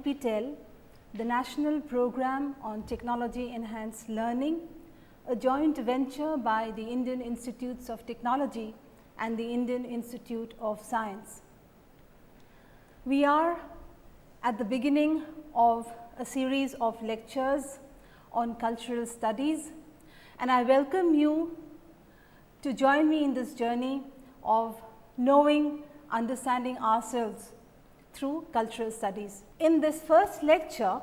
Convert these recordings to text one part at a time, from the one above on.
NPTEL, the National Program on Technology Enhanced Learning, a joint venture by the Indian Institutes of Technology and the Indian Institute of Science. We are at the beginning of a series of lectures on cultural studies, and I welcome you to join me in this journey of knowing, understanding ourselves through cultural studies. In this first lecture,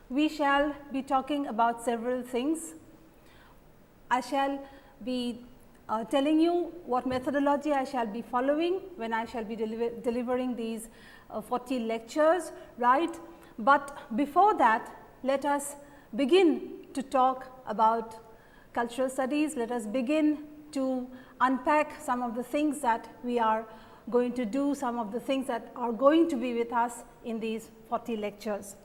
we shall be talking about several things. I shall be telling you what methodology I shall be following when I shall be delivering these 40 lectures, right. But before that, let us begin to talk about cultural studies. Let us begin to unpack some of the things that we are going to do, some of the things that are going to be with us in these 40 lectures.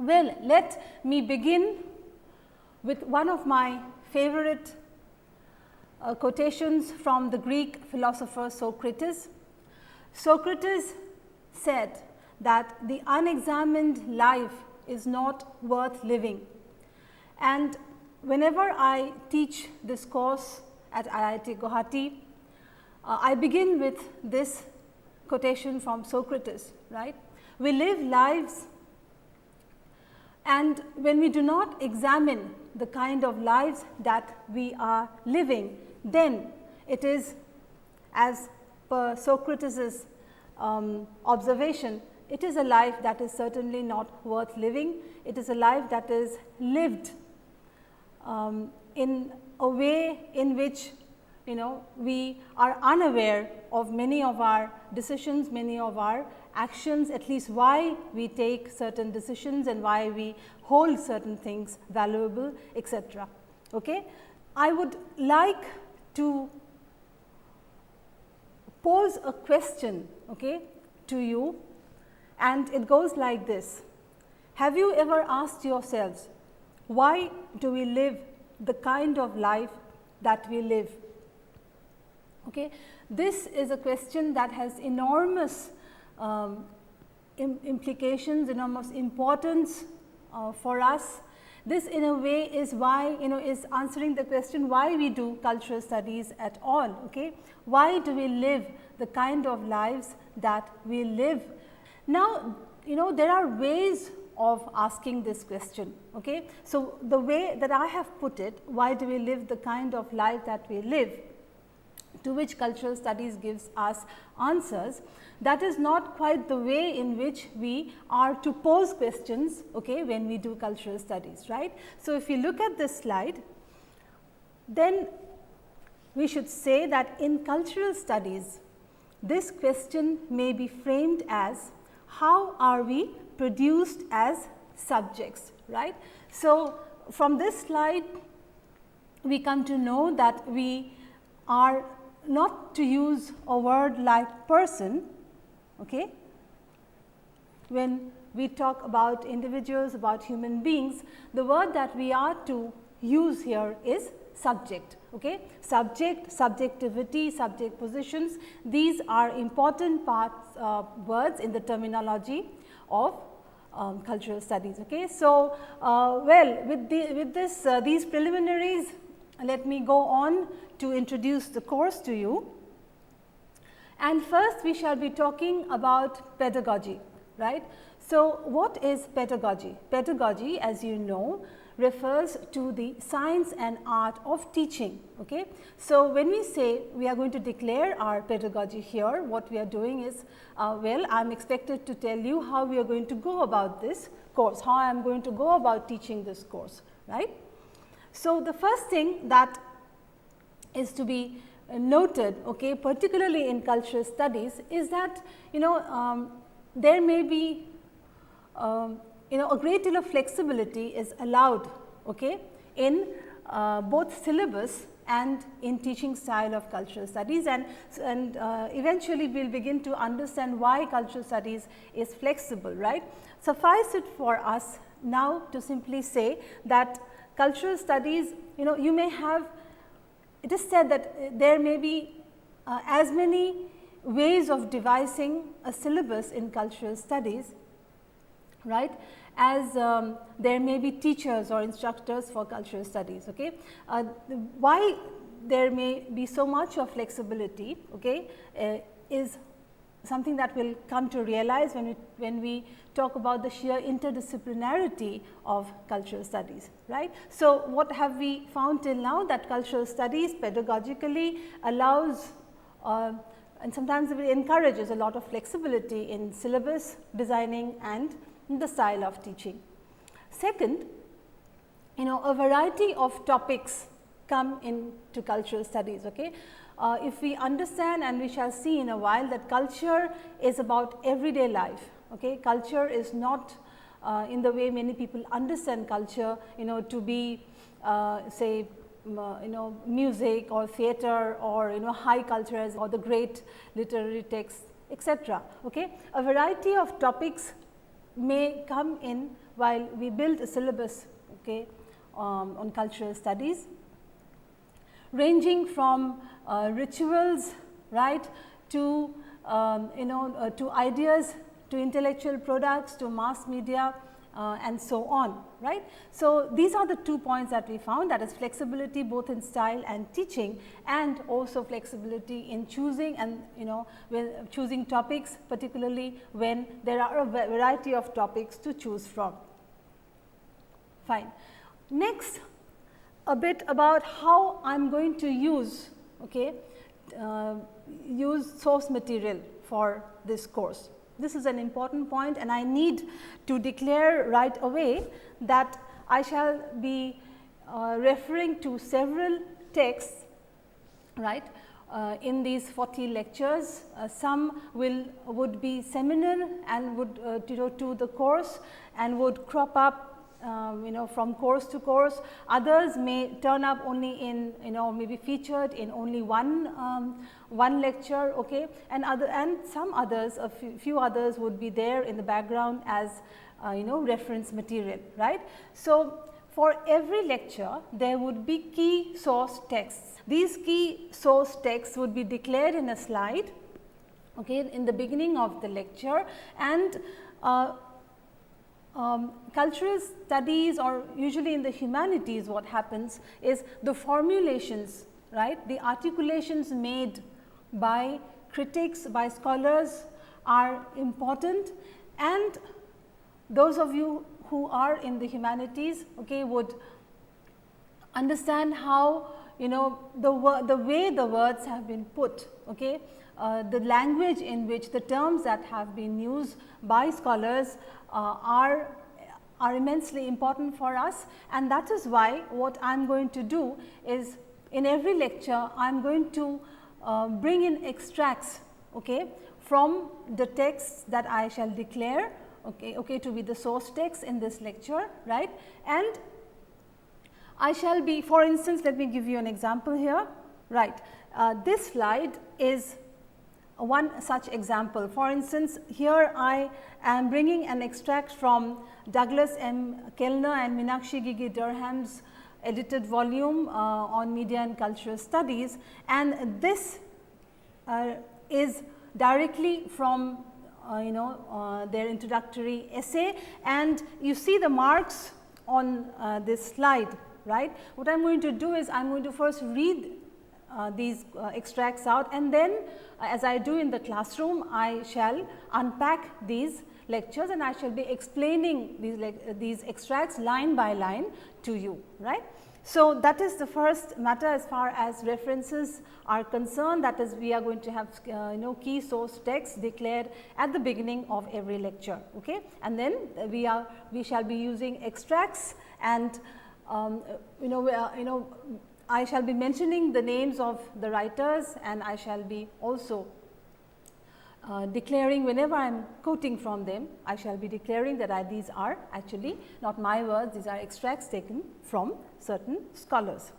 Well, let me begin with one of my favorite quotations from the Greek philosopher Socrates. Socrates said that the unexamined life is not worth living, and whenever I teach this course at IIT Guwahati, I begin with this quotation from Socrates, right. We live lives, and when we do not examine the kind of lives that we are living, then it is, as per Socrates' observation, it is a life that is certainly not worth living. It is a life that is lived in a way in which we are unaware of many of our decisions, many of our actions, at least why we take certain decisions and why we hold certain things valuable, etc. Okay? I would like to pose a question, okay, to you, and it goes like this. Have you ever asked yourselves, why do we live the kind of life that we live? Okay. This is a question that has enormous implications, enormous importance for us. This in a way is why, is answering the question why we do cultural studies at all. Okay. Why do we live the kind of lives that we live? Now, there are ways of asking this question. Okay. So, the way that I have put it, why do we live the kind of life that we live, to which cultural studies gives us answers, that is not quite the way in which we are to pose questions, okay, when we do cultural studies, right. So, if you look at this slide, then we should say that in cultural studies, this question may be framed as, how are we produced as subjects, right. So, from this slide, we come to know that we are not to use a word like person, okay. When we talk about individuals, about human beings, the word that we are to use here is subject, okay. Subject, subjectivity, subject positions, these are important parts, words in the terminology of cultural studies, okay. So, well, with these preliminaries, let me go on to introduce the course to you. And first we shall be talking about pedagogy, right. So, what is pedagogy? Pedagogy, as you know, refers to the science and art of teaching, okay. So, when we say we are going to declare our pedagogy here, what we are doing is, well, I am expected to tell you how we are going to go about this course, how I am going to go about teaching this course, right. So, the first thing that is to be noted, okay, particularly in cultural studies, is that there may be a great deal of flexibility is allowed, okay, in both syllabus and in teaching style of cultural studies, and eventually we will begin to understand why cultural studies is flexible, right. Suffice it for us now to simply say that cultural studies, you may have, it is said that there may be as many ways of devising a syllabus in cultural studies, right, as there may be teachers or instructors for cultural studies. Okay. Why there may be so much of flexibility, okay, is something that we'll come to realize when we talk about the sheer interdisciplinarity of cultural studies, right. So, what have we found till now? That cultural studies pedagogically allows and sometimes it encourages a lot of flexibility in syllabus designing and the style of teaching. Second, a variety of topics come into cultural studies. Okay. If we understand, and we shall see in a while, that culture is about everyday life. Okay. Culture is not in the way many people understand culture, to be say music or theater or high cultures or the great literary texts, etc. Okay. A variety of topics may come in while we build a syllabus, okay, on cultural studies, ranging from rituals, right, to to ideas, to intellectual products, to mass media, and so on, right. So, these are the 2 points that we found, that is flexibility both in style and teaching, and also flexibility in choosing and when choosing topics, particularly when there are a variety of topics to choose from. Fine. Next, a bit about how I am going to use, okay, use source material for this course. This is an important point, and I need to declare right away that I shall be referring to several texts, right, in these 40 lectures. Some would be seminal and would to the course and would crop up from course to course. Others may turn up only in maybe featured in only one lecture, okay, and some others, a few others would be there in the background as reference material, right. So, for every lecture there would be key source texts. These key source texts would be declared in a slide, okay, in the beginning of the lecture, and cultural studies, or usually in the humanities, what happens is the formulations, right, the articulations made by critics, by scholars are important, and those of you who are in the humanities, okay, would understand how the way the words have been put, okay, the language in which the terms that have been used by scholars are immensely important for us, and that is why what I am going to do is, in every lecture I am going to bring in extracts, okay, from the texts that I shall declare, okay, to be the source text in this lecture, right. And I shall be, for instance, let me give you an example here, right. This slide is one such example. For instance, here I am bringing an extract from Douglas M. Kellner and Meenakshi Gigi Durham's edited volume on media and cultural studies, and this is directly from their introductory essay, and you see the marks on this slide, right. What I am going to do is I am going to first read these extracts out, and then as I do in the classroom, I shall unpack these lectures and I shall be explaining these extracts line by line to you, right. So, that is the first matter as far as references are concerned, that is, we are going to have key source texts declared at the beginning of every lecture, okay, and then we shall be using extracts, and I shall be mentioning the names of the writers, and I shall be also declaring, whenever I am quoting from them, I shall be declaring that these are actually not my words, these are extracts taken from certain scholars,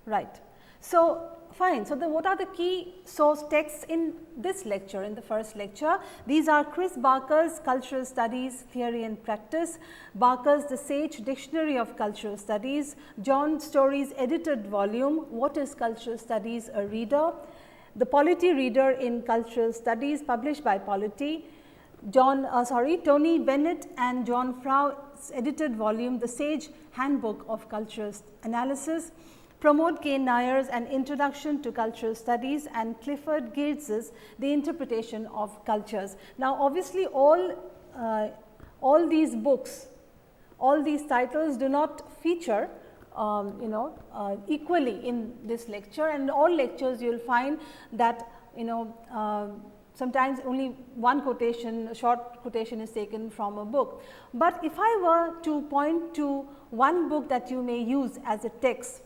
right. So, fine. So, what are the key source texts in this lecture, in the first lecture? These are Chris Barker's Cultural Studies Theory and Practice, Barker's The Sage Dictionary of Cultural Studies, John Story's edited volume, What is Cultural Studies, a Reader, the Polity Reader in Cultural Studies published by Polity, Tony Bennett and John Frau's edited volume, The Sage Handbook of Cultural Analysis, Pramod K. Nair's An Introduction to Cultural Studies, and Clifford Geertz's The Interpretation of Cultures. Now, obviously, all these books, all these titles do not feature equally in this lecture, and in all lectures you will find that sometimes only one quotation, a short quotation is taken from a book. But if I were to point to one book that you may use as a text,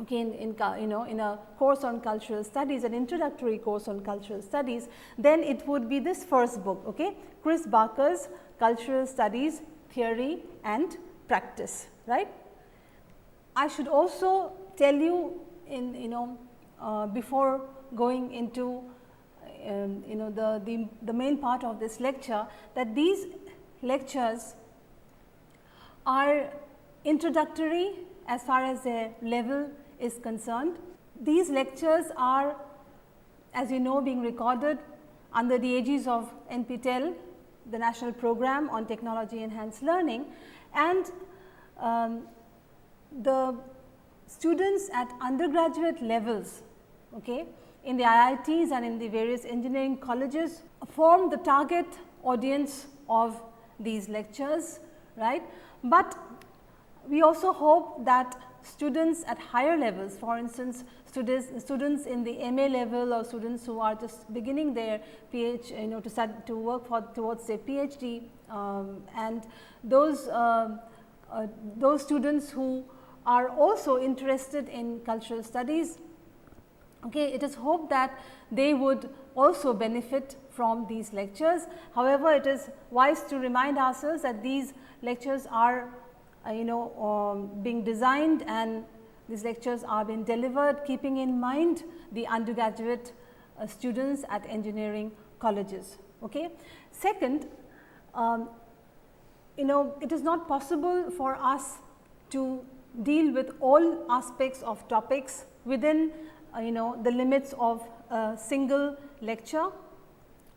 okay, in a course on cultural studies, an introductory course on cultural studies, then it would be this first book, okay, Chris Barker's Cultural Studies, Theory and Practice, right. I should also tell you before going into the main part of this lecture, that these lectures are introductory as far as their level is concerned. These lectures are, as you know, being recorded under the aegis of NPTEL, the National Program on Technology Enhanced Learning, and the students at undergraduate levels, okay, in the IITs and in the various engineering colleges form the target audience of these lectures, right. But we also hope that students at higher levels, for instance, students in the MA level, or students who are just beginning their PhD, to start to work towards their PhD, and those students who are also interested in cultural studies, okay, it is hoped that they would also benefit from these lectures. However, it is wise to remind ourselves that these lectures are being designed, and these lectures are being delivered keeping in mind the undergraduate students at engineering colleges. Okay. Second, it is not possible for us to deal with all aspects of topics within the limits of a single lecture.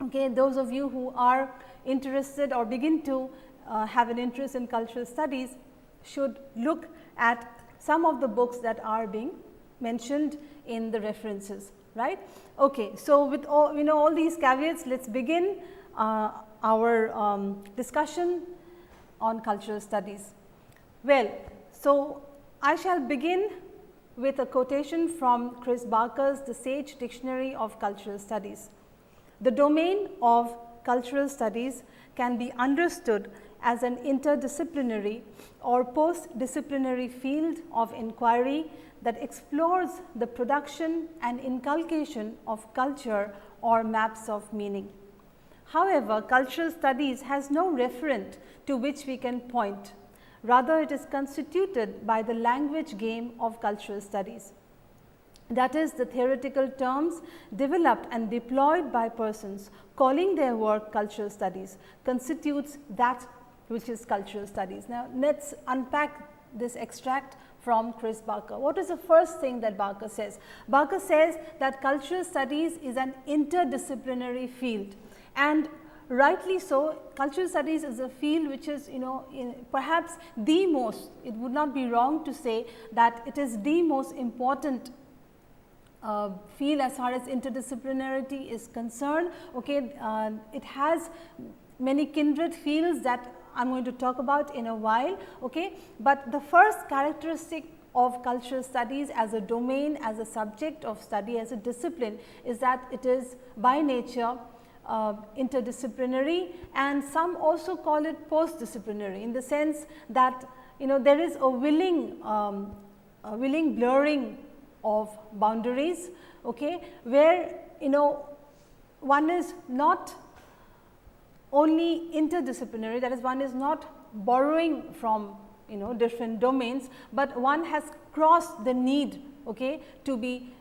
Okay. Those of you who are interested or begin to have an interest in cultural studies should look at some of the books that are being mentioned in the references, right. Okay. So, with all these caveats, let us begin our discussion on cultural studies. Well, so I shall begin with a quotation from Chris Barker's The Sage Dictionary of Cultural Studies. The domain of cultural studies can be understood as an interdisciplinary or post-disciplinary field of inquiry that explores the production and inculcation of culture or maps of meaning. However, cultural studies has no referent to which we can point. Rather, it is constituted by the language game of cultural studies. That is, the theoretical terms developed and deployed by persons calling their work cultural studies constitutes that which is cultural studies. Now, let us unpack this extract from Chris Barker. What is the first thing that Barker says? Barker says that cultural studies is an interdisciplinary field, and rightly so. Cultural studies is a field which is perhaps the most, it would not be wrong to say that it is the most important field as far as interdisciplinarity is concerned. Okay. It has many kindred fields that I am going to talk about in a while. Okay. But the first characteristic of cultural studies as a domain, as a subject of study, as a discipline, is that it is by nature interdisciplinary, and some also call it post-disciplinary, in the sense that there is a willing blurring of boundaries, okay, where one is not only interdisciplinary, that is, one is not borrowing from different domains, but one has crossed the need, okay, to be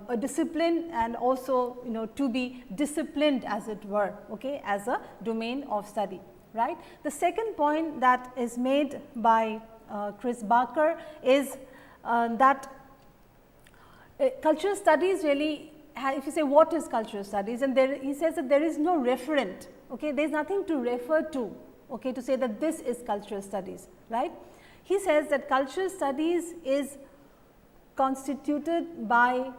a discipline, and also to be disciplined, as it were, okay, as a domain of study, right. The second point that is made by Chris Barker is that cultural studies really if you say what is cultural studies, and there he says that there is no referent, okay, there is nothing to refer to, okay, to say that this is cultural studies, right. He says that cultural studies is constituted by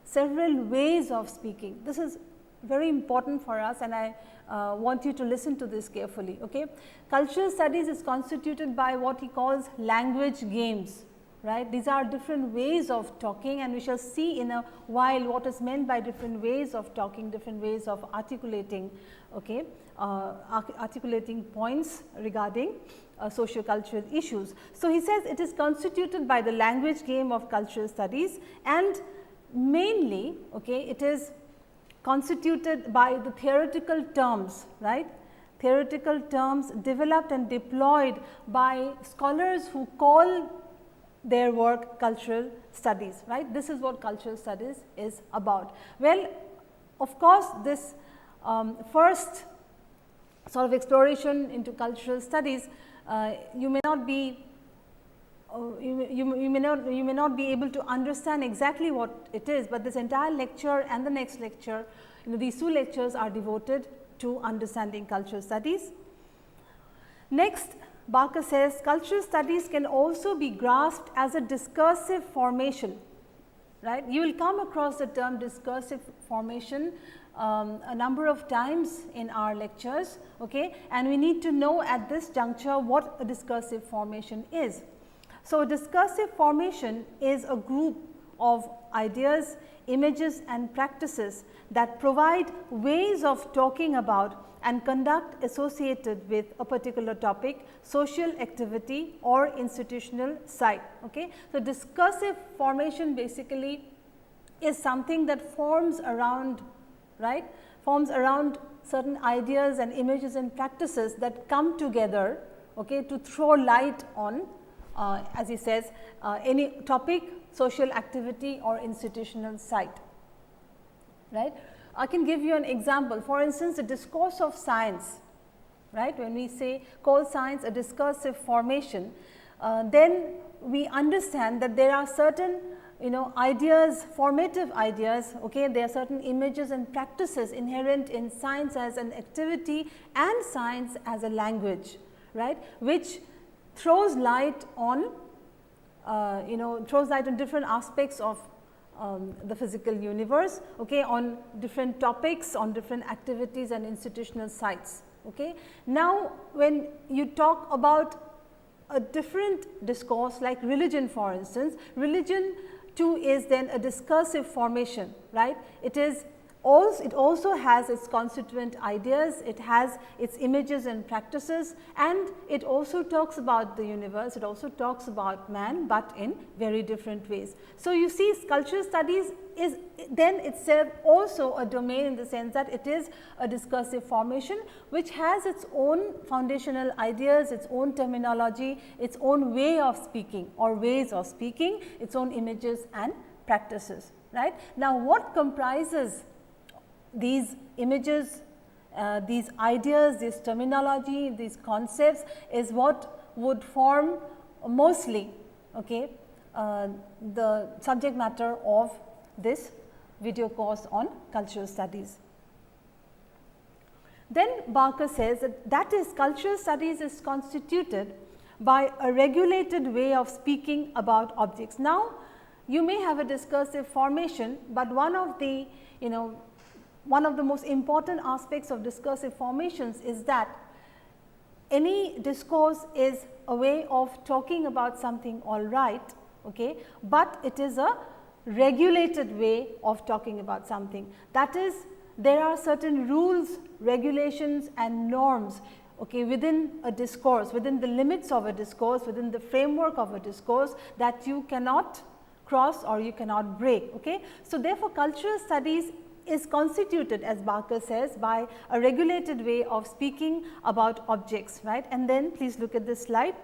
several ways of speaking. This is very important for us, and I want you to listen to this carefully. Okay. Cultural studies is constituted by what he calls language games, right. These are different ways of talking, and we shall see in a while what is meant by different ways of talking, different ways of articulating, okay, articulating points regarding socio-cultural issues. So, he says it is constituted by the language game of cultural studies, and mainly, okay, it is constituted by the theoretical terms, right, theoretical terms developed and deployed by scholars who call their work cultural studies, right. This is what cultural studies is about. Well, of course, this first sort of exploration into cultural studies, you may not be you may not be able to understand exactly what it is, but this entire lecture and the next lecture, these two lectures are devoted to understanding cultural studies. Next, Barker says cultural studies can also be grasped as a discursive formation, right. You will come across the term discursive formation a number of times in our lectures, okay, and we need to know at this juncture what a discursive formation is. So, discursive formation is a group of ideas, images and practices that provide ways of talking about and conduct associated with a particular topic, social activity or institutional site. Okay. So, discursive formation basically is something that forms around, right, forms around certain ideas and images and practices that come together, okay, to throw light on as he says any topic, social activity or institutional site, right. I can give you an example. For instance, the discourse of science, right. When we say call science a discursive formation, then we understand that there are certain ideas, formative ideas, okay. There are certain images and practices inherent in science as an activity and science as a language, right, which throws light on different aspects of the physical universe, okay, on different topics, on different activities and institutional sites. Okay. Now, when you talk about a different discourse like religion, for instance, religion too is then a discursive formation, right. It also has its constituent ideas, it has its images and practices, and it also talks about the universe, it also talks about man, but in very different ways. So, you see cultural studies is then itself also a domain in the sense that it is a discursive formation which has its own foundational ideas, its own terminology, its own way of speaking or ways of speaking, its own images and practices, right. Now, what comprises these images, these ideas, this terminology, these concepts is what would form mostly, okay, the subject matter of this video course on cultural studies. Then Barker says that is cultural studies is constituted by a regulated way of speaking about objects. Now, you may have a discursive formation, but one of the most important aspects of discursive formations is that any discourse is a way of talking about something, all right, okay, but it is a regulated way of talking about something. That is, there are certain rules, regulations and norms, okay, within a discourse, within the limits of a discourse, within the framework of a discourse that you cannot cross or you cannot break. Okay. So, therefore, cultural studies is constituted, as Barker says, by a regulated way of speaking about objects, right. And then please look at this slide.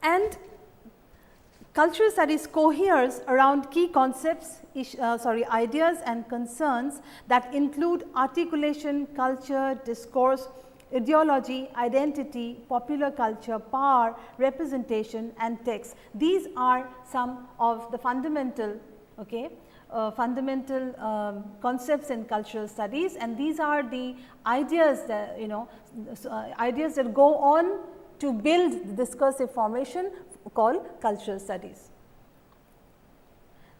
And cultural studies coheres around key concepts, ideas and concerns that include articulation, culture, discourse, ideology, identity, popular culture, power, representation and text. These are some of the fundamental, okay, fundamental concepts in cultural studies, and these are the ideas that ideas that go on to build the discursive formation called cultural studies.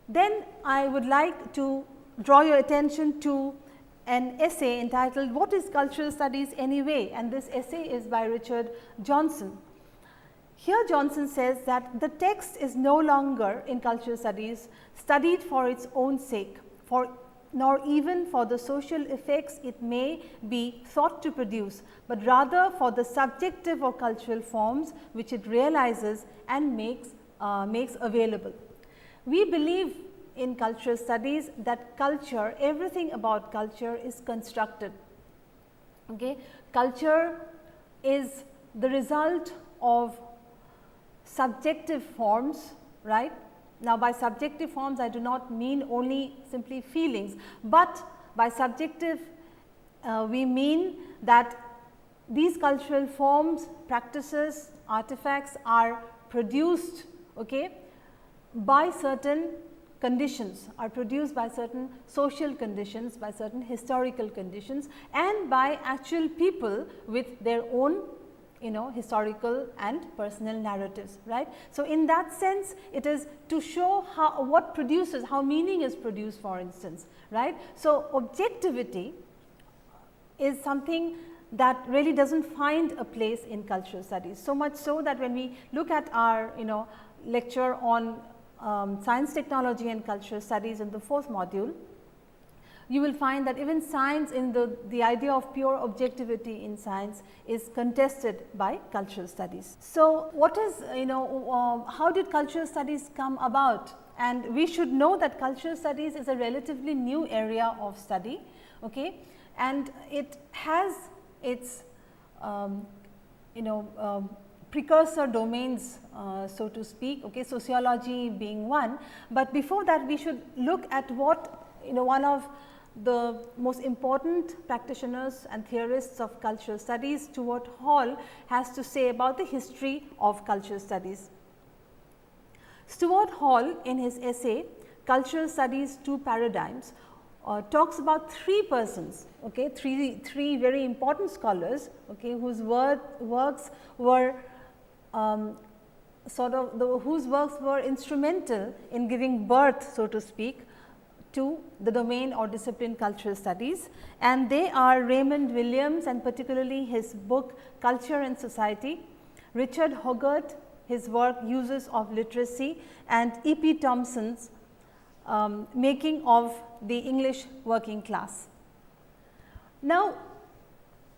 Then I would like to draw your attention to an essay entitled "What is Cultural Studies Anyway?" and this essay is by Richard Johnson. Here Johnson says that the text is no longer in cultural studies studied for its own sake, nor even for the social effects it may be thought to produce, but rather for the subjective or cultural forms which it realizes and makes available. We believe in cultural studies that culture, everything about culture is constructed. Okay? Culture is the result of subjective forms, right. Now, by subjective forms I do not mean only simply feelings, but by subjective we mean that these cultural forms, practices, artifacts are produced, okay, by certain conditions, are produced by certain social conditions, by certain historical conditions, and by actual people with their own historical and personal narratives, right. So, in that sense it is to show what produces, how meaning is produced, for instance, right. So, objectivity is something that really does not find a place in cultural studies, so much so that when we look at our lecture on science, technology and cultural studies in the 4th module, you will find that even science, in the idea of pure objectivity in science, is contested by cultural studies. So, what is how did cultural studies come about? And we should know that cultural studies is a relatively new area of study, okay, and it has its precursor domains, so to speak, okay, sociology being one. But before that we should look at what one of the most important practitioners and theorists of cultural studies, Stuart Hall, has to say about the history of cultural studies. Stuart Hall, in his essay Cultural Studies Two Paradigms, talks about 3 persons, okay, three very important scholars, okay, whose works were whose works were instrumental in giving birth, so to speak, to the domain or discipline cultural studies, and they are Raymond Williams and particularly his book Culture and Society, Richard Hogarth, his work Uses of Literacy, and E.P. Thompson's Making of the English Working Class. Now,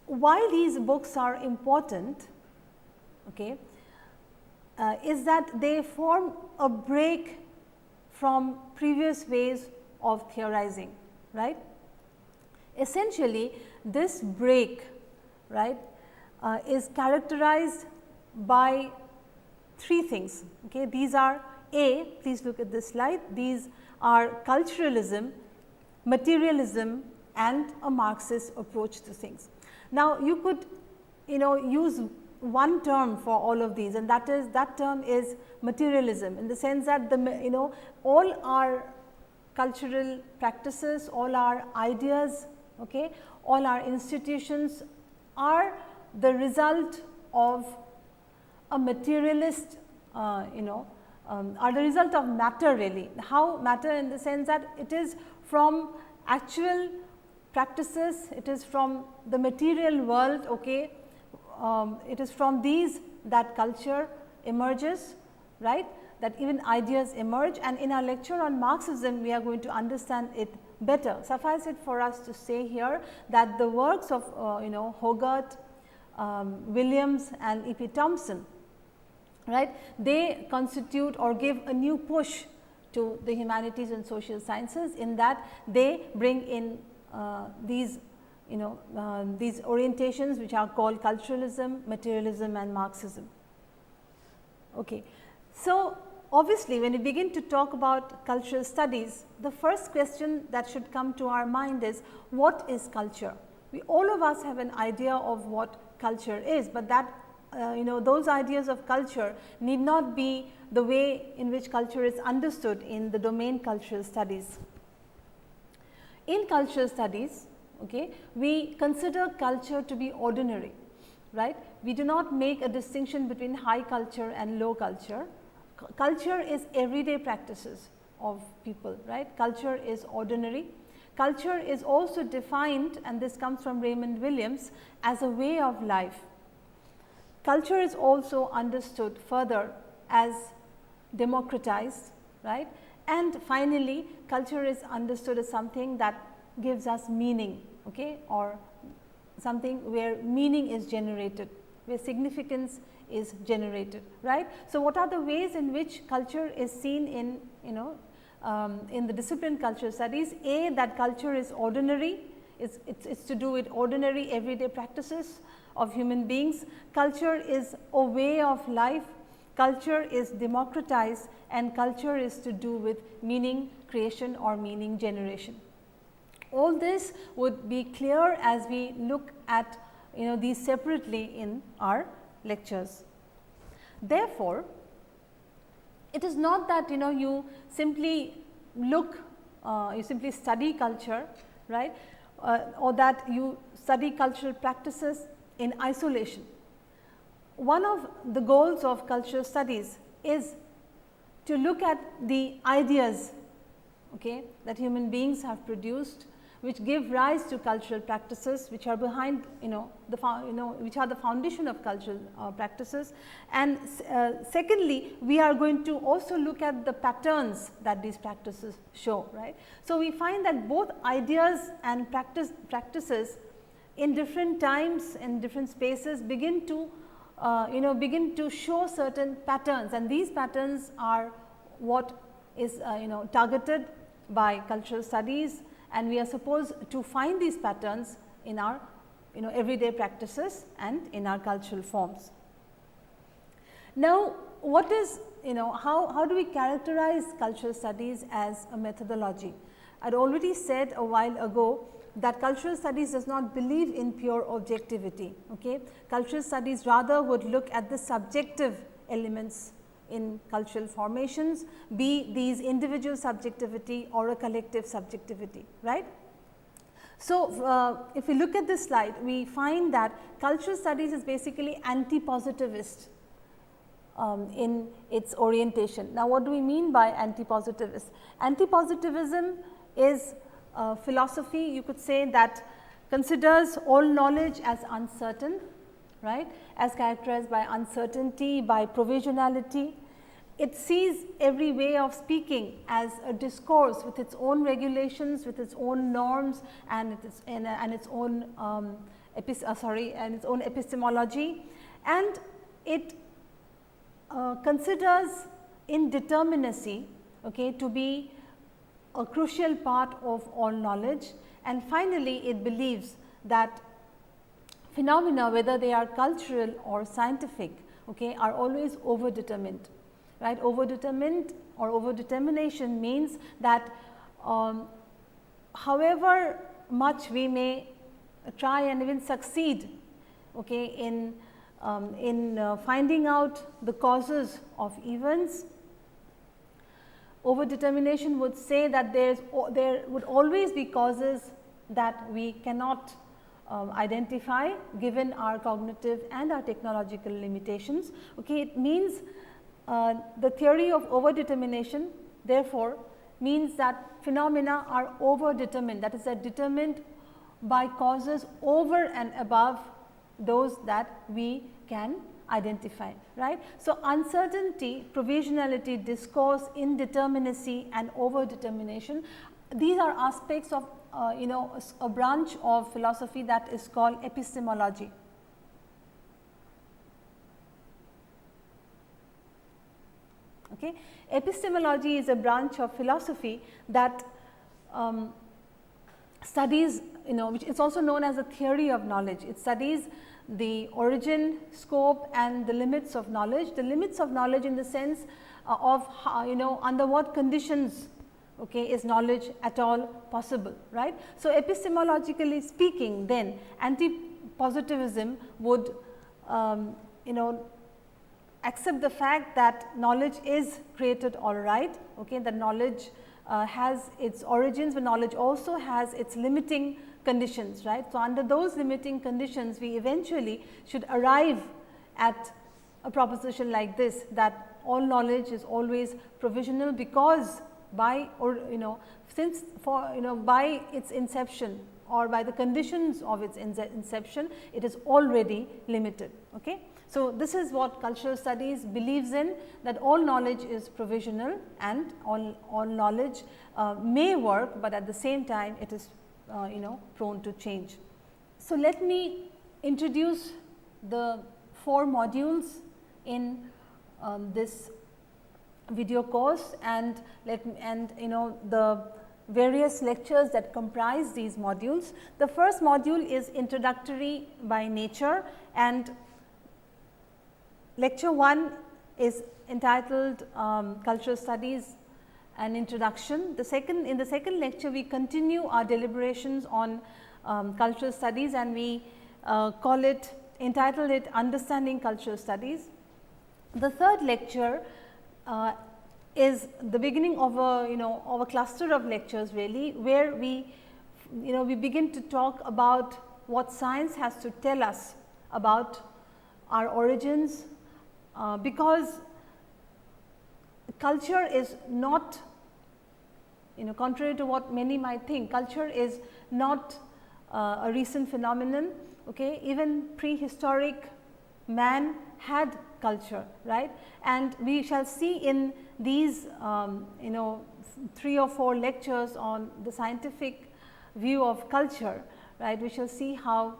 why these books are important, okay, is that they form a break from previous ways of theorizing, right. Essentially this break, right, is characterized by 3 things, okay. These are please look at this slide, these are culturalism, materialism and a Marxist approach to things. Now, you could use one term for all of these, and that term is materialism, in the sense that all our cultural practices, all our ideas, okay, all our institutions are the result of a materialist are the result of matter, really. How matter, in the sense that it is from actual practices, it is from the material world, okay, it is from these that culture emerges, right, that even ideas emerge, and in our lecture on Marxism we are going to understand it better. Suffice it for us to say here that the works of Hogarth, Williams and E.P. Thompson, right, they constitute or give a new push to the humanities and social sciences, in that they bring in these these orientations which are called culturalism, materialism and Marxism. Okay. So, obviously when we begin to talk about cultural studies, the first question that should come to our mind is, what is culture? All of us have an idea of what culture is, but that those ideas of culture need not be the way in which culture is understood in the domain cultural studies. In cultural studies, okay, we consider culture to be ordinary, right. We do not make a distinction between high culture and low culture. Culture is everyday practices of people, right. Culture is ordinary. Culture is also defined, and this comes from Raymond Williams, as a way of life. Culture is also understood further as democratized, right. And finally, culture is understood as something that gives us meaning, okay, or something where meaning is generated, where significance is generated, right. So, what are the ways in which culture is seen in, in the discipline cultural studies? A, that culture is ordinary, it's to do with ordinary everyday practices of human beings. Culture is a way of life, culture is democratized, and culture is to do with meaning creation or meaning generation. All this would be clear as we look at these separately in our lectures. Therefore, it is not that you simply look, you simply study culture, right, or that you study cultural practices in isolation. One of the goals of cultural studies is to look at the ideas, okay, that human beings have produced, which give rise to cultural practices, which are behind which are the foundation of cultural practices. And secondly, we are going to also look at the patterns that these practices show, right. So, we find that both ideas and practices in different times, in different spaces, begin to show certain patterns, and these patterns are what is targeted by cultural studies, and we are supposed to find these patterns in our everyday practices and in our cultural forms. Now, what is how do we characterize cultural studies as a methodology? I had already said a while ago that cultural studies does not believe in pure objectivity. Okay? Cultural studies rather would look at the subjective elements in cultural formations, be these individual subjectivity or a collective subjectivity, right. So, if we look at this slide, we find that cultural studies is basically anti-positivist in its orientation. Now, what do we mean by anti-positivist? Anti-positivism is philosophy, you could say, that considers all knowledge as uncertain, right, as characterized by uncertainty, by provisionality. It sees every way of speaking as a discourse with its own regulations, with its own norms, and its own epistemology, and it considers indeterminacy, okay, to be a crucial part of all knowledge. And finally, it believes that phenomena, whether they are cultural or scientific, okay, are always overdetermined, right. Overdetermined or overdetermination means that however much we may try and even succeed, okay, in finding out the causes of events, overdetermination would say that there would always be causes that we cannot identify given our cognitive and our technological limitations. Okay, it means the theory of overdetermination therefore means that phenomena are overdetermined, that is, they are determined by causes over and above those that we can identify, right. So, uncertainty, provisionality, discourse, indeterminacy and overdetermination, these are aspects of a branch of philosophy that is called epistemology. Okay. Epistemology is a branch of philosophy that studies, which is also known as a theory of knowledge. It studies the origin, scope and the limits of knowledge. The limits of knowledge in the sense of how, under what conditions, okay, is knowledge at all possible, right. So, epistemologically speaking, then anti-positivism would accept the fact that knowledge is created all right, okay, that knowledge has its origins, but knowledge also has its limiting conditions, right. So, under those limiting conditions, we eventually should arrive at a proposition like this, that all knowledge is always provisional, because by, or since for by its inception or by the conditions of its inception, it is already limited. Okay. So, this is what cultural studies believes in, that all knowledge is provisional and all knowledge may work, but at the same time it is prone to change. So, let me introduce the 4 modules in this video course, and the various lectures that comprise these modules. The first module is introductory by nature, and lecture 1 is entitled Cultural Studies and Introduction. In the second lecture, we continue our deliberations on cultural studies, and we entitled it Understanding Cultural Studies. The third lecture is the beginning of a cluster of lectures, really, where we begin to talk about what science has to tell us about our origins, because culture is not, contrary to what many might think, culture is not a recent phenomenon. Okay, even prehistoric man had culture, right, and we shall see in these 3 or 4 lectures on the scientific view of culture, right. We shall see how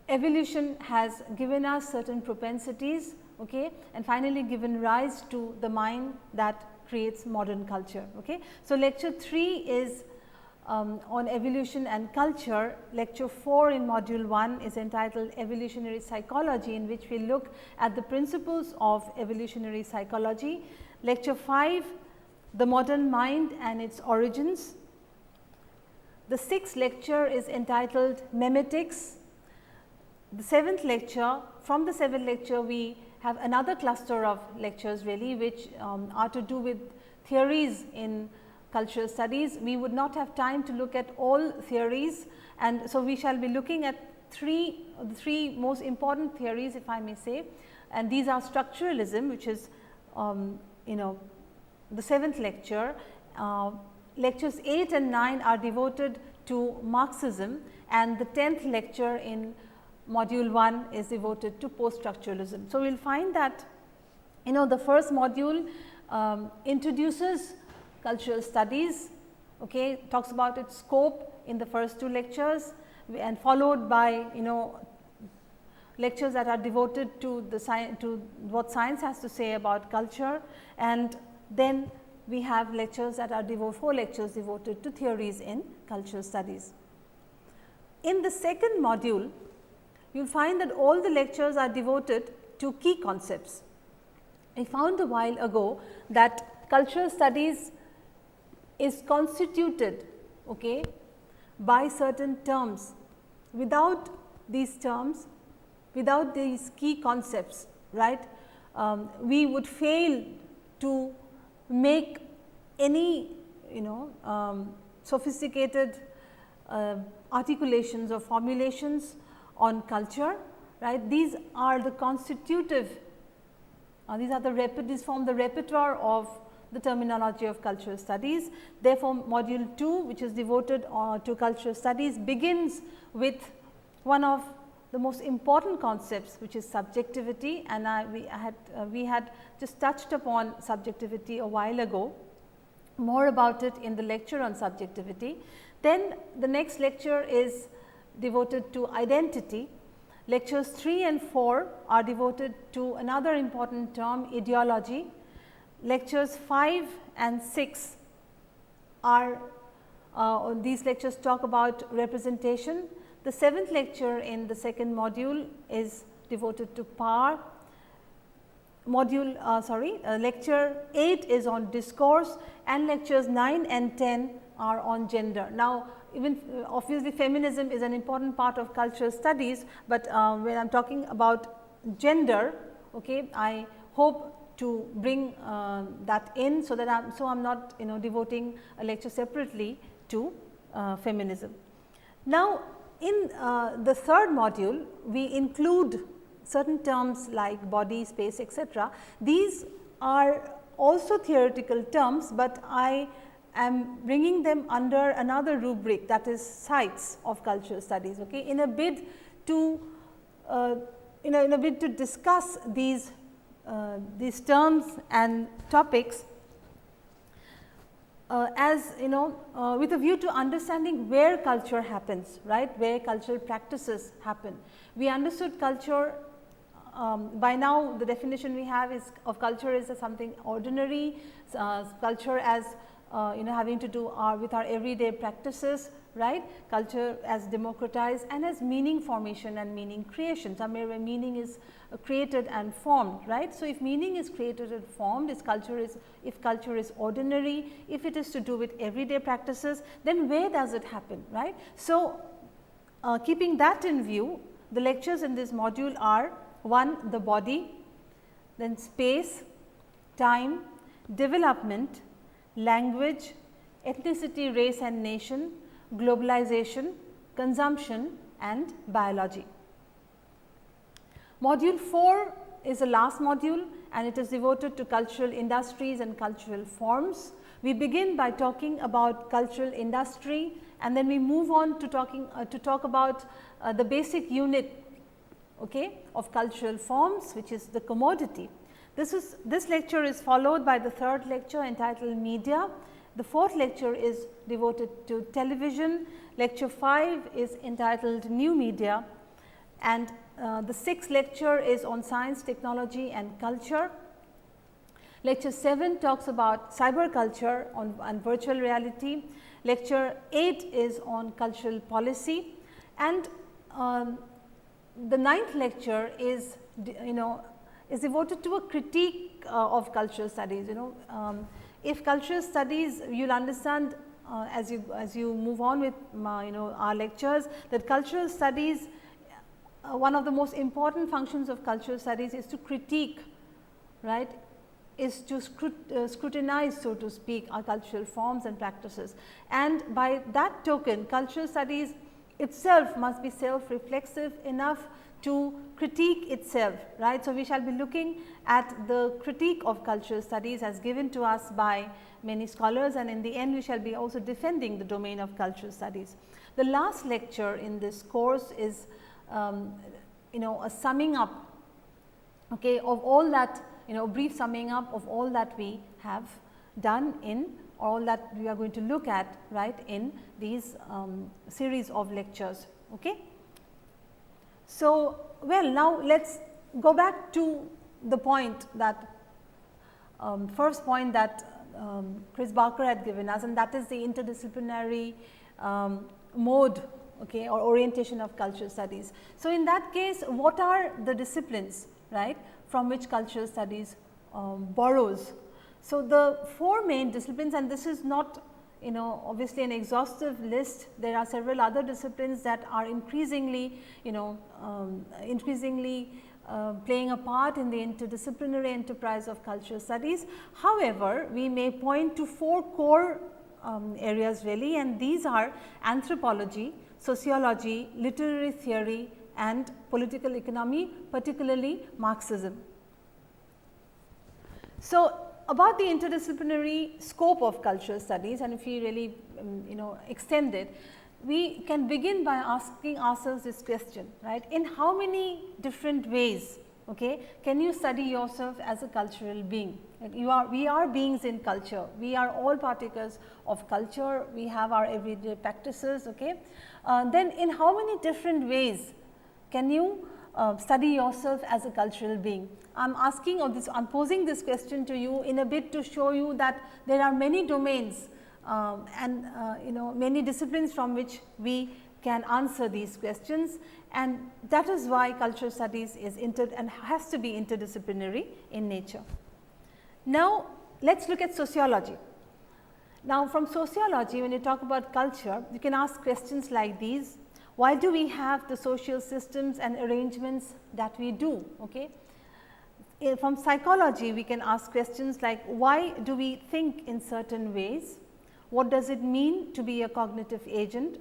evolution has given us certain propensities, okay, and finally given rise to the mind that creates modern culture. Okay. So, lecture 3 is on evolution and culture. Lecture 4 in module 1 is entitled Evolutionary Psychology, in which we look at the principles of evolutionary psychology. Lecture 5, the modern mind and its origins. The 6th lecture is entitled Memetics. The 7th lecture, from the 7th lecture we have another cluster of lectures, really, which are to do with theories in cultural studies. We would not have time to look at all theories, and so we shall be looking at the three most important theories, if I may say, and these are structuralism, which is the 7th lecture. Lectures 8 and 9 are devoted to Marxism, and the 10th lecture in module 1 is devoted to post structuralism. So, we will find that the first module introduces cultural studies, okay, talks about its scope in the first 2 lectures, and followed by lectures that are devoted to what science has to say about culture, and then we have lectures that are 4 lectures devoted to theories in cultural studies. In the second module, you will find that all the lectures are devoted to key concepts. I found a while ago that cultural studies is constituted, okay, by certain terms. Without these terms, without these key concepts, right, we would fail to make any sophisticated articulations or formulations on culture, right. These are the constitutive, these form the repertoire of the terminology of cultural studies. Therefore, module 2, which is devoted to cultural studies, begins with one of the most important concepts, which is subjectivity, and we had just touched upon subjectivity a while ago, more about it in the lecture on subjectivity. Then the next lecture is devoted to identity. Lectures 3 and 4 are devoted to another important term, ideology. Lectures 5 and 6 are these lectures talk about representation. The 7th lecture in the second module is devoted to power. Lecture 8 is on discourse, and lectures 9 and 10 are on gender. Now, even obviously feminism is an important part of cultural studies, but when I am talking about gender, okay, I hope to bring that in, so that I'm not devoting a lecture separately to feminism. Now, in the third module, we include certain terms like body, space, etc. These are also theoretical terms, but I am bringing them under another rubric, that is sites of cultural studies, okay, in a bid to discuss these terms and topics as with a view to understanding where culture happens, right, where cultural practices happen. We understood culture, by now the definition we have is of culture is something ordinary, culture as having to do with our everyday practices, right, culture as democratized and as meaning formation and meaning creation, somewhere where meaning is created and formed, right. So, if meaning is created and formed, if culture is ordinary, if it is to do with everyday practices, then where does it happen, right. So, keeping that in view, the lectures in this module are: 1, the body, then space, time, development, language, ethnicity, race and nation, globalization, consumption and biology. Module 4 is the last module and it is devoted to cultural industries and cultural forms. We begin by talking about cultural industry and then we move on to talk about the basic unit, okay, of cultural forms, which is the commodity. This lecture is followed by the third lecture entitled Media. The fourth lecture is devoted to television. Lecture 5 is entitled New Media, and the sixth lecture is on science, technology and culture. Lecture 7 talks about cyber culture and virtual reality. Lecture 8 is on cultural policy, and the ninth lecture is devoted to a critique of cultural studies. If cultural studies, you will understand as you move on with our lectures, that cultural studies, one of the most important functions of cultural studies is to critique, right, is to scrutinize, so to speak, our cultural forms and practices. And by that token, cultural studies itself must be self-reflexive enough to critique itself, right. So, we shall be looking at the critique of cultural studies as given to us by many scholars, and in the end we shall be also defending the domain of cultural studies. The last lecture in this course is a summing up, okay, of all that, brief summing up of all that we have done in, all that we are going to look at, right, in these series of lectures, okay. So, well, now let us go back to the point that first point that Chris Barker had given us, and that is the interdisciplinary mode, okay, or orientation of cultural studies. So, in that case, what are the disciplines, right, from which cultural studies borrows? So, the four main disciplines, and this is not obviously an exhaustive list. There are several other disciplines that are increasingly playing a part in the interdisciplinary enterprise of cultural studies. However, we may point to four core areas really, and these are anthropology, sociology, literary theory and political economy, particularly Marxism. So, about the interdisciplinary scope of cultural studies, and if we really extend it, we can begin by asking ourselves this question, right, in how many different ways, okay, can you study yourself as a cultural being? We are beings in culture, we are all partakers of culture, we have our everyday practices, okay. Then in how many different ways can you study yourself as a cultural being? I am posing this question to you in a bit to show you that there are many domains and many disciplines from which we can answer these questions, and that is why cultural studies is and has to be interdisciplinary in nature. Now, let us look at sociology. Now, from sociology, when you talk about culture, you can ask questions like these: why do we have the social systems and arrangements that we do? Okay. from psychology, we can ask questions like, why do we think in certain ways? What does it mean to be a cognitive agent?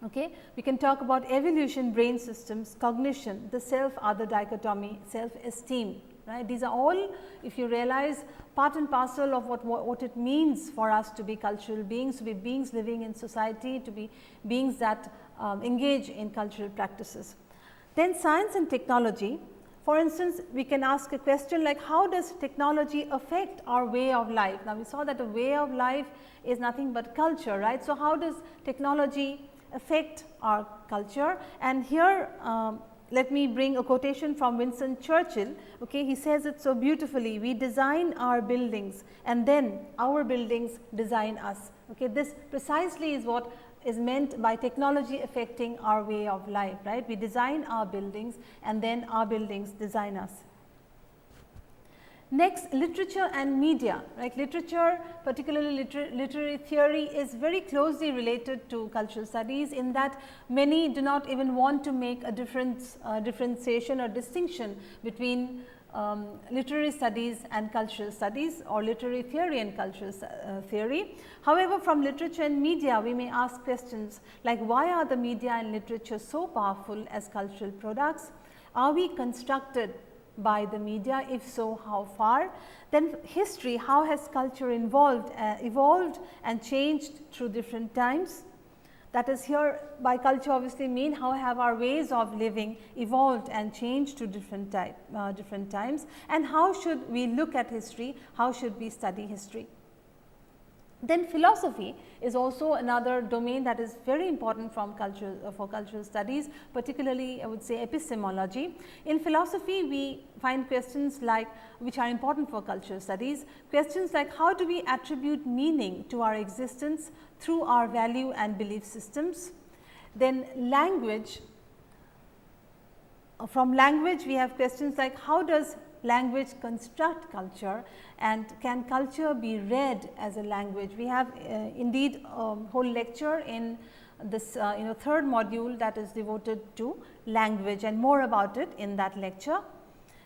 Okay. We can talk about evolution, brain systems, cognition, the self-other dichotomy, self-esteem, right. These are all, if you realize, part and parcel of what it means for us to be cultural beings, to be beings living in society, to be beings that engage in cultural practices. Then science and technology. For instance, we can ask a question like, how does technology affect our way of life? Now, we saw that a way of life is nothing but culture, right. So, how does technology affect our culture? And here let me bring a quotation from Winston Churchill. Okay, he says it so beautifully, we design our buildings and then our buildings design us. Okay, this precisely is what is meant by technology affecting our way of life, right. We design our buildings and then our buildings design us. Next, literature and media, right. Literature, particularly literary theory, is very closely related to cultural studies, in that many do not even want to make a differentiation or distinction between literary studies and cultural studies, or literary theory and cultural theory. However, from literature and media, we may ask questions like, why are the media and literature so powerful as cultural products? Are we constructed by the media? If so, how far? Then history, how has culture evolved and changed through different times? That is, here by culture obviously mean how have our ways of living evolved and changed to different times, and how should we look at history, how should we study history. Then philosophy is also another domain that is very important from for cultural studies, particularly I would say epistemology. In philosophy, we find questions like, which are important for cultural studies, questions like, how do we attribute meaning to our existence through our value and belief systems. Then language, from language we have questions like, how does language construct culture, and can culture be read as a language? We have indeed a whole lecture in this third module that is devoted to language, and more about it in that lecture.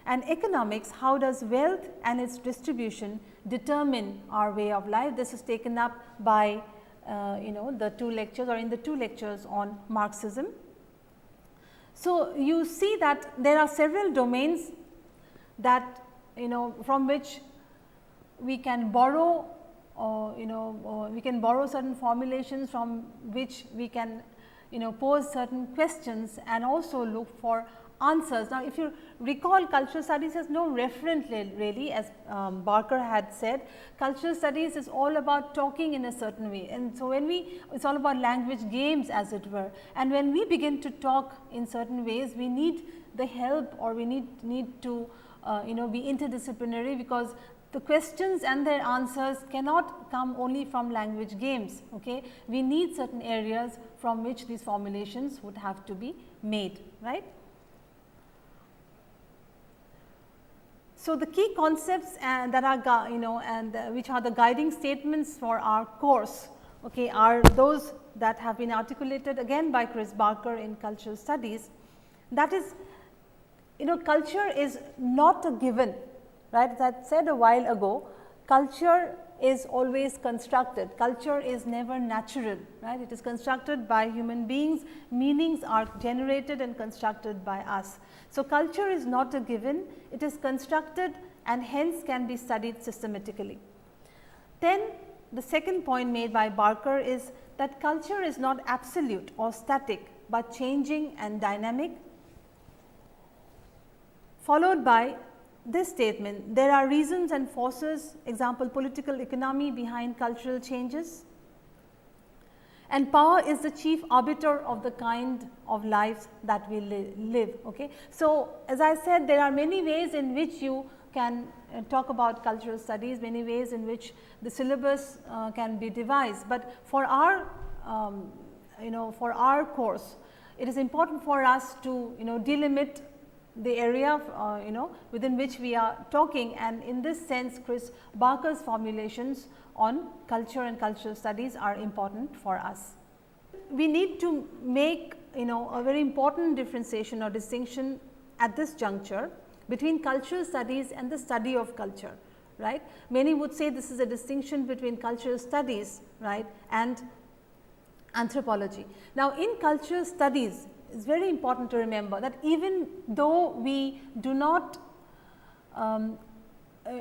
And economics, how does wealth and its distribution determine our way of life? This is taken up by the 2 lectures, or in the 2 lectures on Marxism. So, you see that there are several domains that from which we can borrow, we can borrow certain formulations, from which we can pose certain questions and also look for answers. Now, if you recall, cultural studies has no referent really, as Barker had said. Cultural studies is all about talking in a certain way, and so when it's all about language games, as it were, and when we begin to talk in certain ways, we need the help, or we need to be interdisciplinary, because the questions and their answers cannot come only from language games. Okay? We need certain areas from which these formulations would have to be made, right. So, the key concepts that are which are the guiding statements for our course, okay, are those that have been articulated again by Chris Barker in cultural studies. That is, culture is not a given, right. As I said a while ago, culture is always constructed, culture is never natural, right. It is constructed by human beings, meanings are generated and constructed by us. So, culture is not a given, it is constructed and hence can be studied systematically. Then the second point made by Barker is that culture is not absolute or static, but changing and dynamic, followed by this statement, there are reasons and forces, example political economy, behind cultural changes, and power is the chief arbiter of the kind of lives that we live. Okay. So, as I said, there are many ways in which you can talk about cultural studies, many ways in which the syllabus can be devised, but for our for our course, it is important for us to delimit the area within which we are talking, and in this sense Chris Barker's formulations on culture and cultural studies are important for us. We need to make a very important differentiation or distinction at this juncture between cultural studies and the study of culture, right. Many would say this is a distinction between cultural studies, right, and anthropology. Now, in cultural studies, it is very important to remember that even though we do not,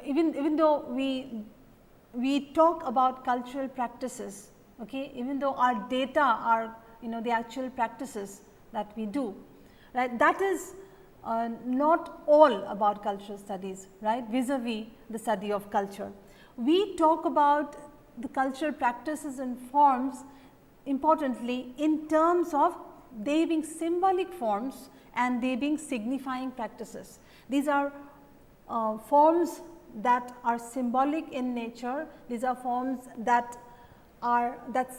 even though we talk about cultural practices, okay, even though our data are the actual practices that we do, right, that is not all about cultural studies, right, vis-a-vis the study of culture. We talk about the cultural practices and forms importantly in terms of they being symbolic forms and they being signifying practices. These are forms that are symbolic in nature, these are forms that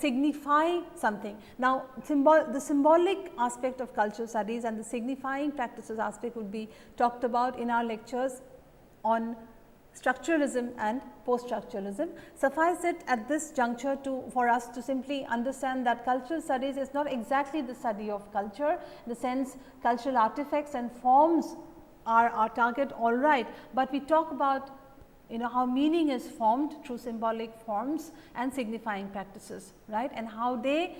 signify something. Now, the symbolic aspect of cultural studies and the signifying practices aspect would be talked about in our lectures on structuralism and post-structuralism. Suffice it at this juncture for us to simply understand that cultural studies is not exactly the study of culture, in the sense cultural artifacts and forms are our target, all right, but we talk about how meaning is formed through symbolic forms and signifying practices, right, and how they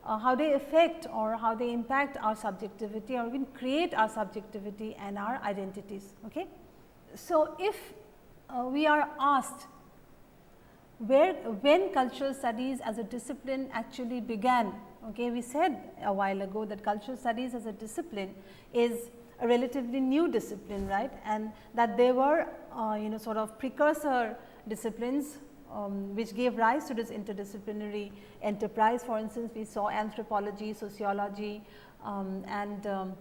how they affect or how they impact our subjectivity or even create our subjectivity and our identities. Okay. So, if we are asked when cultural studies as a discipline actually began, okay, we said a while ago that cultural studies as a discipline is a relatively new discipline, right, and that there were sort of precursor disciplines which gave rise to this interdisciplinary enterprise. For instance, we saw anthropology, sociology and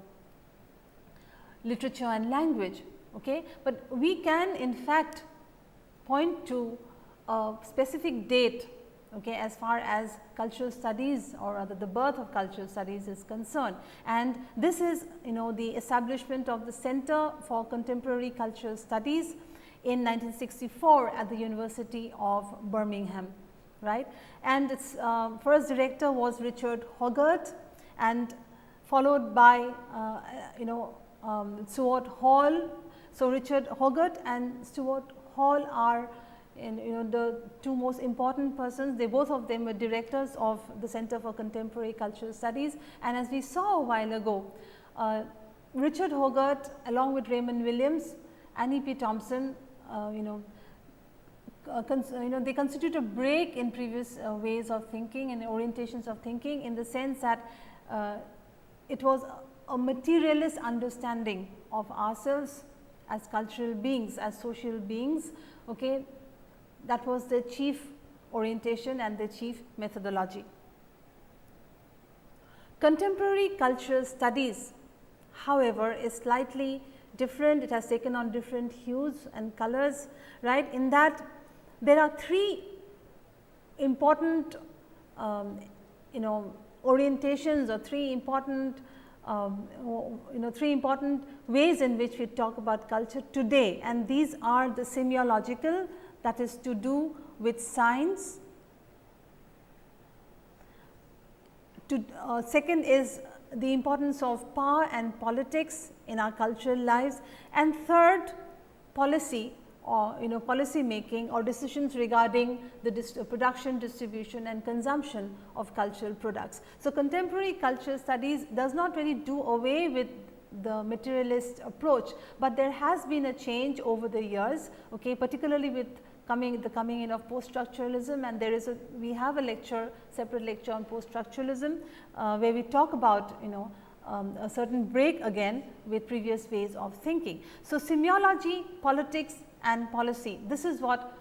literature and language, okay. But we can in fact point to a specific date, okay, as far as cultural studies or rather the birth of cultural studies is concerned, and this is the establishment of the Center for Contemporary Cultural Studies in 1964 at the University of Birmingham, right, and its first director was Richard Hoggart and followed by Stuart Hall. So, Richard Hoggart and Stuart Hall are the two most important persons. They both of them were directors of the Center for Contemporary Cultural Studies, and as we saw a while ago, Richard Hoggart along with Raymond Williams, Annie P. Thompson, they constitute a break in previous ways of thinking and orientations of thinking, in the sense that it was a materialist understanding of ourselves as cultural beings, as social beings, okay. That was the chief orientation and the chief methodology. Contemporary cultural studies, however, is slightly different. It has taken on different hues and colors, right, in that there are three important orientations or three important ways in which we talk about culture today, and these are the semiological, that is to do with science. Second is the importance of power and politics in our cultural lives, and third, policy or policy making or decisions regarding the production, distribution and consumption of cultural products. So, contemporary cultural studies does not really do away with the materialist approach, but there has been a change over the years, okay, particularly with the coming in of post-structuralism, and there is we have a lecture, separate lecture on post-structuralism, where we talk about a certain break again with previous ways of thinking. So, semiology, politics and policy, this is what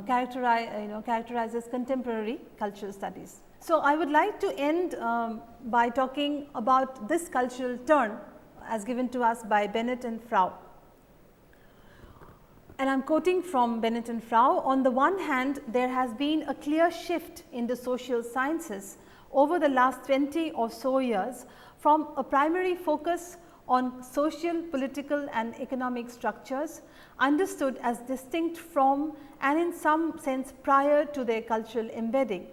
characterizes contemporary cultural studies. So, I would like to end by talking about this cultural turn as given to us by Bennett and Frau. And I am quoting from Bennett and Frau. On the one hand, there has been a clear shift in the social sciences over the last 20 or so years from a primary focus on social, political and economic structures understood as distinct from and in some sense prior to their cultural embedding,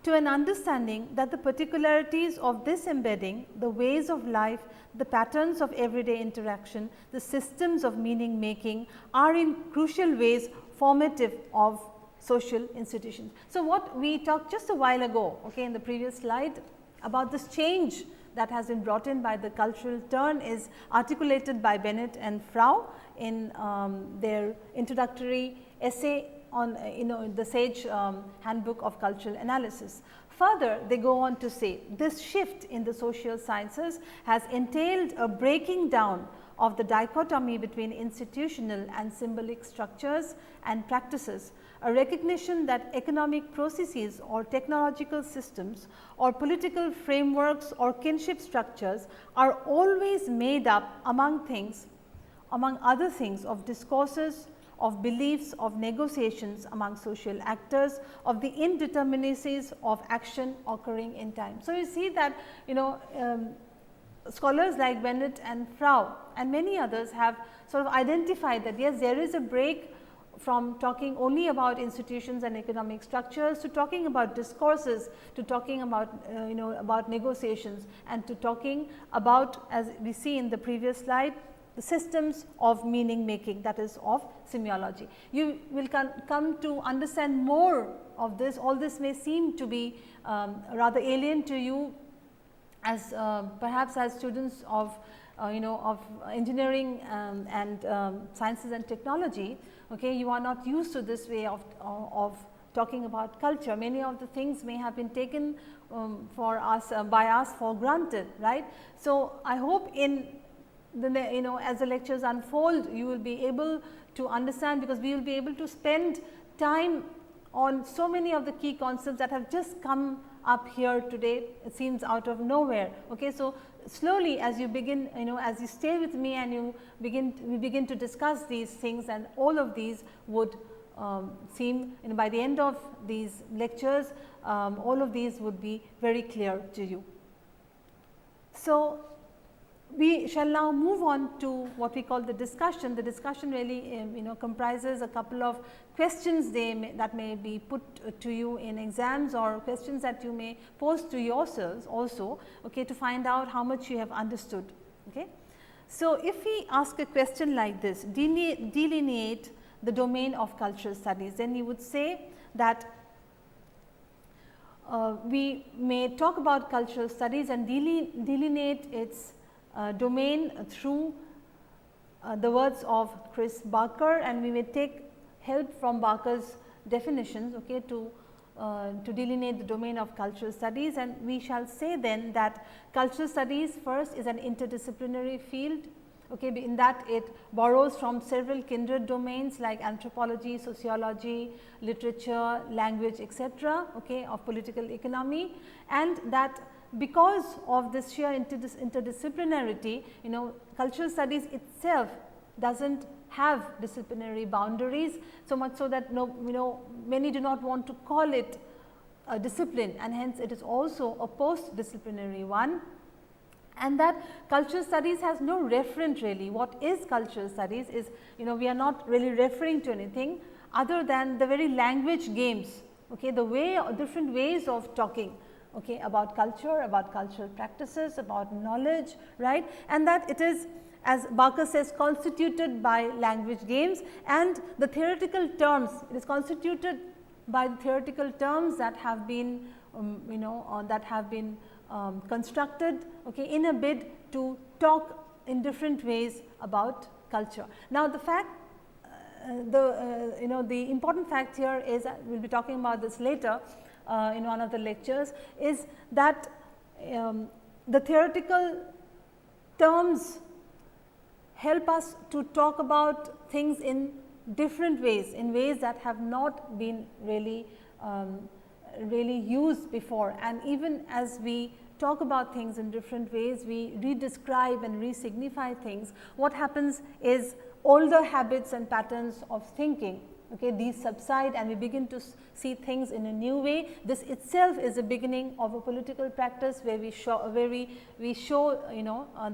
to an understanding that the particularities of this embedding, the ways of life, the patterns of everyday interaction, the systems of meaning making are in crucial ways formative of social institutions. So, what we talked just a while ago, okay, in the previous slide about this change that has been brought in by the cultural turn is articulated by Bennett and Frau in their introductory essay on the Sage Handbook of Cultural Analysis. Further, they go on to say this shift in the social sciences has entailed a breaking down of the dichotomy between institutional and symbolic structures and practices, a recognition that economic processes or technological systems or political frameworks or kinship structures are always made up among other things of discourses, of beliefs, of negotiations among social actors, of the indeterminacies of action occurring in time. So, you see that scholars like Bennett and Frau and many others have sort of identified that yes, there is a break from talking only about institutions and economic structures to talking about discourses, to talking about about negotiations, and to talking about, as we see in the previous slide, the systems of meaning making, that is of semiology. You will come to understand more of this. All this may seem to be rather alien to you as perhaps as students of of engineering and sciences and technology. Okay, you are not used to this way of talking about culture. Many of the things may have been taken for us by us for granted, right. So, I hope in the as the lectures unfold, you will be able to understand, because we will be able to spend time on so many of the key concepts that have just come up here today. It seems out of nowhere. Okay, so slowly as you begin, as you stay with me and we begin to discuss these things, and all of these would seem, by the end of these lectures, all of these would be very clear to you. So, we shall now move on to what we call the discussion. The discussion really comprises a couple of questions that may be put to you in exams, or questions that you may pose to yourselves also, okay, to find out how much you have understood. Okay. So, if we ask a question like this, delineate the domain of cultural studies, then you would say that we may talk about cultural studies and delineate its domain through the words of Chris Barker, and we may take help from Barker's definitions, okay, to delineate the domain of cultural studies. And we shall say then that cultural studies first is an interdisciplinary field, okay, in that it borrows from several kindred domains like anthropology, sociology, literature, language, etc., okay, of political economy, and that because of this sheer interdisciplinarity, cultural studies itself does not have disciplinary boundaries, so much so that many do not want to call it a discipline, and hence it is also a post-disciplinary one. And that cultural studies has no referent really. What is cultural studies is, we are not really referring to anything other than the very language games, okay, the different ways of talking, okay, about culture, about cultural practices, about knowledge, right, and that it is, as Barker says, constituted by language games, and the theoretical terms, it is constituted by the theoretical terms that have been constructed, okay, in a bid to talk in different ways about culture. Now, the fact the important fact here is, we will be talking about this later in one of the lectures, is that the theoretical terms help us to talk about things in different ways, in ways that have not been really used before. And even as we talk about things in different ways, we redescribe and re-signify things. What happens is older habits and patterns of thinking, okay, these subside and we begin to see things in a new way. This itself is the beginning of a political practice where we show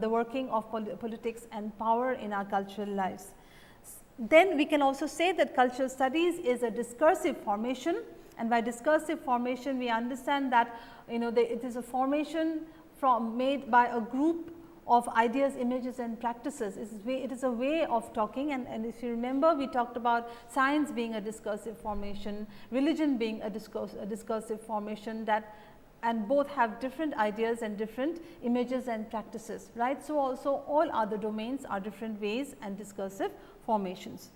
the working of politics and power in our cultural lives. Then we can also say that cultural studies is a discursive formation, and by discursive formation we understand that it is a formation made by a group of ideas, images and practices. It is a way of talking, and if you remember, we talked about science being a discursive formation, religion being a discursive formation, and both have different ideas and different images and practices, right. So, also all other domains are different ways and discursive formations.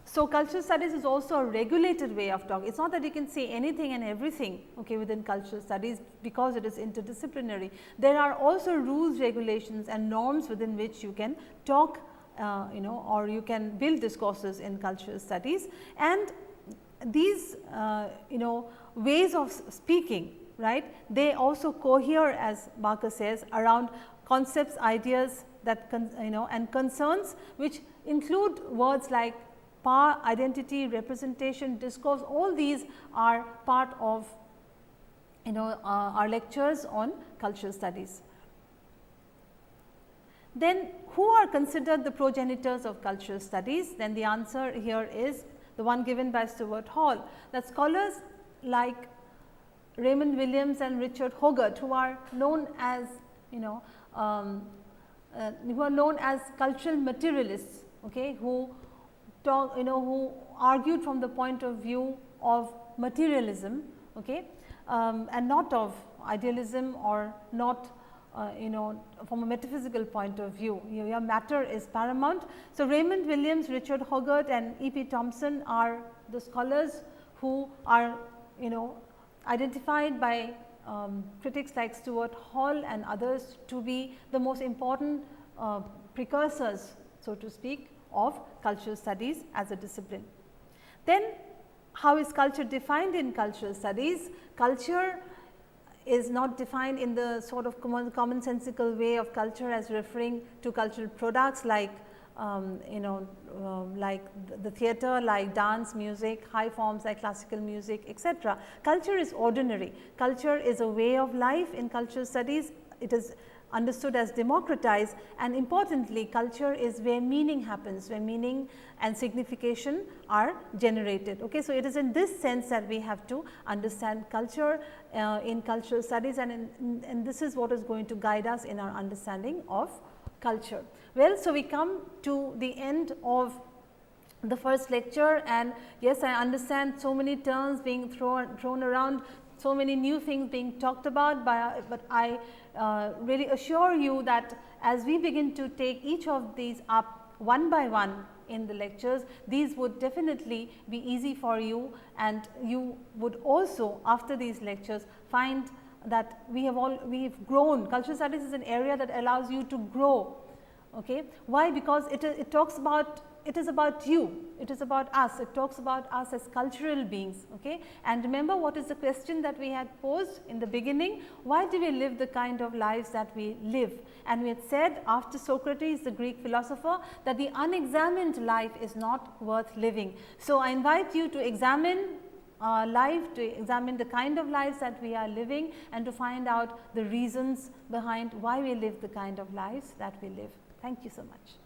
So, cultural studies is also a regulated way of talk. It is not that you can say anything and everything within cultural studies, because it is interdisciplinary. There are also rules, regulations and norms within which you can talk or you can build discourses in cultural studies, and these ways of speaking, right, they also cohere, as Barker says, around concepts, ideas that and concerns, which include words like power, identity, representation, discourse. All these are part of our lectures on cultural studies. Then who are considered the progenitors of cultural studies? Then the answer here is the one given by Stuart Hall, that scholars like Raymond Williams and Richard Hogarth, who are known as cultural materialists, who talk, who argued from the point of view of materialism, and not of idealism, or not from a metaphysical point of view. Your matter is paramount. So, Raymond Williams, Richard Hogarth and E.P. Thompson are the scholars who are identified by critics like Stuart Hall and others to be the most important precursors, so to speak, of cultural studies as a discipline. Then how is culture defined in cultural studies? Culture is not defined in the sort of commonsensical way of culture as referring to cultural products like like the theatre, like dance, music, high forms like classical music, etc. Culture is ordinary. Culture is a way of life in cultural studies. It is understood as democratized, and importantly, culture is where meaning happens, where meaning and signification are generated. So, it is in this sense that we have to understand culture in cultural studies, and this is what is going to guide us in our understanding of culture. Well, so we come to the end of the first lecture, and yes, I understand so many terms being thrown around, so many new things being talked about, but I really assure you that as we begin to take each of these up one by one in the lectures, these would definitely be easy for you, and you would also, after these lectures, find that we've grown. Cultural studies is an area that allows you to grow. Why? Because it talks about, it is about you, it is about us, it talks about us as cultural beings. And remember, what is the question that we had posed in the beginning? Why do we live the kind of lives that we live? And we had said, after Socrates, the Greek philosopher, that the unexamined life is not worth living. So, I invite you to examine life, to examine the kind of lives that we are living, and to find out the reasons behind why we live the kind of lives that we live. Thank you so much.